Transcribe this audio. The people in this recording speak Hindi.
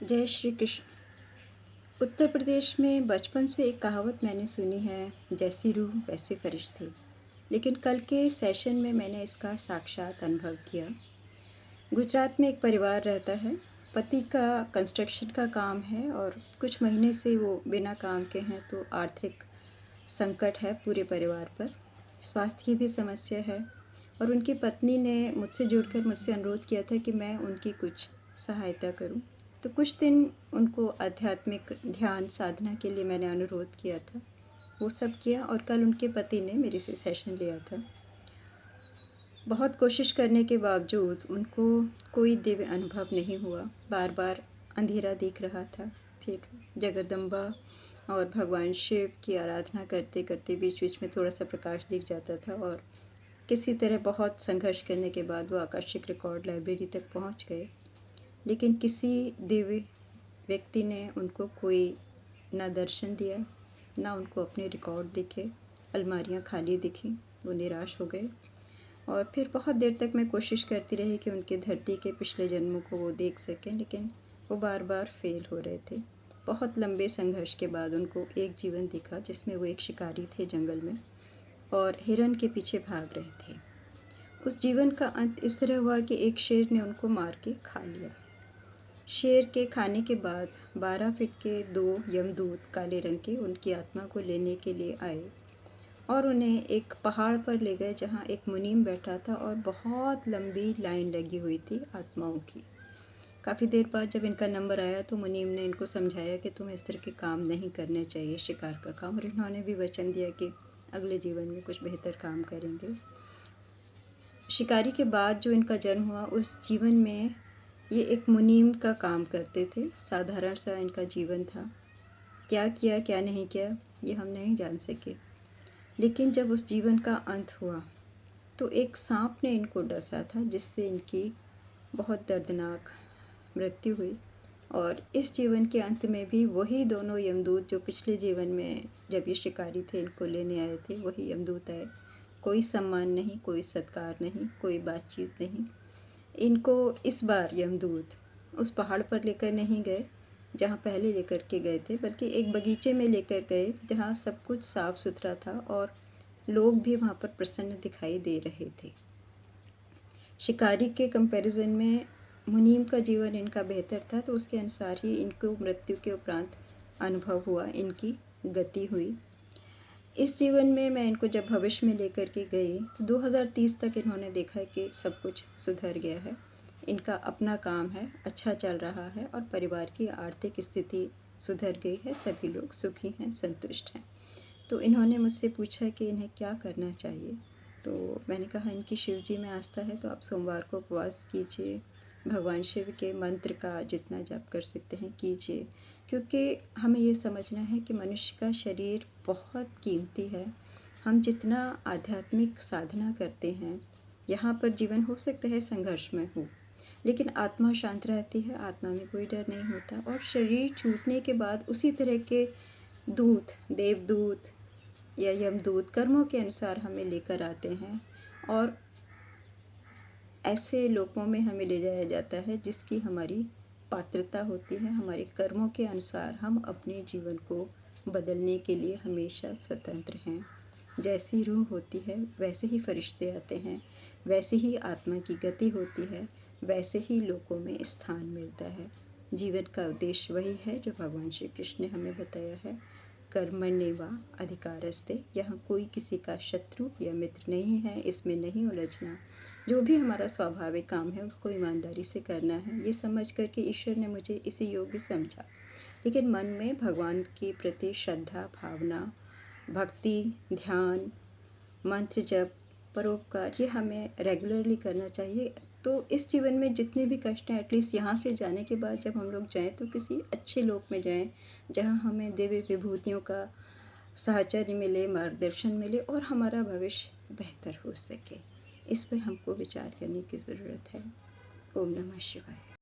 जय श्री कृष्ण। उत्तर प्रदेश में बचपन से एक कहावत मैंने सुनी है, जैसी रूह वैसे फरिश्ते। लेकिन कल के सेशन में मैंने इसका साक्षात अनुभव किया। गुजरात में एक परिवार रहता है। पति का कंस्ट्रक्शन का काम है और कुछ महीने से वो बिना काम के हैं, तो आर्थिक संकट है पूरे परिवार पर। स्वास्थ्य की भी समस्या है और उनकी पत्नी ने मुझसे जुड़कर मुझसे अनुरोध किया था कि मैं उनकी कुछ सहायता करूं। तो कुछ दिन उनको आध्यात्मिक ध्यान साधना के लिए मैंने अनुरोध किया था। वो सब किया और कल उनके पति ने मेरे से सेशन लिया था। बहुत कोशिश करने के बावजूद उनको कोई दिव्य अनुभव नहीं हुआ। बार बार अंधेरा दिख रहा था। फिर जगदम्बा और भगवान शिव की आराधना करते करते बीच बीच में थोड़ा सा प्रकाश दिख जाता था और किसी तरह बहुत संघर्ष करने के बाद वो आकस्मिक रिकॉर्ड लाइब्रेरी तक पहुंच गए। लेकिन किसी दिव्य व्यक्ति ने उनको कोई ना दर्शन दिया, ना उनको अपने रिकॉर्ड दिखे। अलमारियां खाली दिखीं। वो निराश हो गए और फिर बहुत देर तक मैं कोशिश करती रही कि उनके धरती के पिछले जन्मों को वो देख सकें, लेकिन वो बार बार फेल हो रहे थे। बहुत लंबे संघर्ष के बाद उनको एक जीवन दिखा जिसमें वो एक शिकारी थे जंगल में और हिरन के पीछे भाग रहे थे। उस जीवन का अंत इस तरह हुआ कि एक शेर ने उनको मार के खा लिया। शेर के खाने के बाद 12 फीट के 2 यमदूत काले रंग के उनकी आत्मा को लेने के लिए आए और उन्हें एक पहाड़ पर ले गए जहाँ एक मुनीम बैठा था और बहुत लंबी लाइन लगी हुई थी आत्माओं की। काफ़ी देर बाद जब इनका नंबर आया तो मुनीम ने इनको समझाया कि तुम्हें इस तरह के काम नहीं करने चाहिए, शिकार का काम, और इन्होंने भी वचन दिया कि अगले जीवन में कुछ बेहतर काम करेंगे। शिकारी के बाद जो इनका जन्म हुआ उस जीवन में ये एक मुनीम का काम करते थे। साधारण सा इनका जीवन था। क्या किया क्या नहीं किया ये हम नहीं जान सके। लेकिन जब उस जीवन का अंत हुआ तो एक सांप ने इनको डसा था जिससे इनकी बहुत दर्दनाक मृत्यु हुई। और इस जीवन के अंत में भी वही दोनों यमदूत जो पिछले जीवन में जब ये शिकारी थे इनको लेने आए थे, वही यमदूत आए। कोई सम्मान नहीं, कोई सत्कार नहीं, कोई बातचीत नहीं। इनको इस बार यमदूत उस पहाड़ पर लेकर नहीं गए जहाँ पहले लेकर के गए थे, बल्कि एक बगीचे में लेकर गए जहाँ सब कुछ साफ सुथरा था और लोग भी वहाँ पर प्रसन्न दिखाई दे रहे थे। शिकारी के कंपैरिजन में मुनीम का जीवन इनका बेहतर था, तो उसके अनुसार ही इनको मृत्यु के उपरांत अनुभव हुआ, इनकी गति हुई। इस जीवन में मैं इनको जब भविष्य में लेकर के गई तो 2030 तक इन्होंने देखा कि सब कुछ सुधर गया है। इनका अपना काम है, अच्छा चल रहा है और परिवार की आर्थिक स्थिति सुधर गई है। सभी लोग सुखी हैं, संतुष्ट हैं। तो इन्होंने मुझसे पूछा कि इन्हें क्या करना चाहिए। तो मैंने कहा इनकी शिव जी में आस्था है तो आप सोमवार को उपवास कीजिए, भगवान शिव के मंत्र का जितना जाप कर सकते हैं कीजिए, क्योंकि हमें ये समझना है कि मनुष्य का शरीर बहुत कीमती है। हम जितना आध्यात्मिक साधना करते हैं, यहाँ पर जीवन हो सकता है संघर्ष में हो, लेकिन आत्मा शांत रहती है, आत्मा में कोई डर नहीं होता। और शरीर छूटने के बाद उसी तरह के दूत, देवदूत या यमदूत कर्मों के अनुसार हमें लेकर आते हैं और ऐसे लोकों में हमें ले जाया जाता है जिसकी हमारी पात्रता होती है। हमारे कर्मों के अनुसार हम अपने जीवन को बदलने के लिए हमेशा स्वतंत्र हैं। जैसी रूह होती है वैसे ही फरिश्ते आते हैं, वैसे ही आत्मा की गति होती है, वैसे ही लोकों में स्थान मिलता है। जीवन का उद्देश्य वही है जो भगवान श्री कृष्ण ने हमें बताया है, कर्मण्येवा अधिकारस्ते। यहाँ कोई किसी का शत्रु या मित्र नहीं है, इसमें नहीं उलझना। जो भी हमारा स्वाभाविक काम है उसको ईमानदारी से करना है। ये समझ कर के ईश्वर ने मुझे इसी योग्य समझा। लेकिन मन में भगवान के प्रति श्रद्धा, भावना, भक्ति, ध्यान, मंत्र जप, परोपकार ये हमें रेगुलरली करना चाहिए। तो इस जीवन में जितने भी कष्ट हैं, एटलीस्ट यहाँ से जाने के बाद जब हम लोग जाएँ तो किसी अच्छे लोक में जाएँ जहाँ हमें दिव्य विभूतियों का साहचर्य मिले, मार्गदर्शन मिले और हमारा भविष्य बेहतर हो सके। इस पर हमको विचार करने की ज़रूरत है। ओम नमः शिवाय।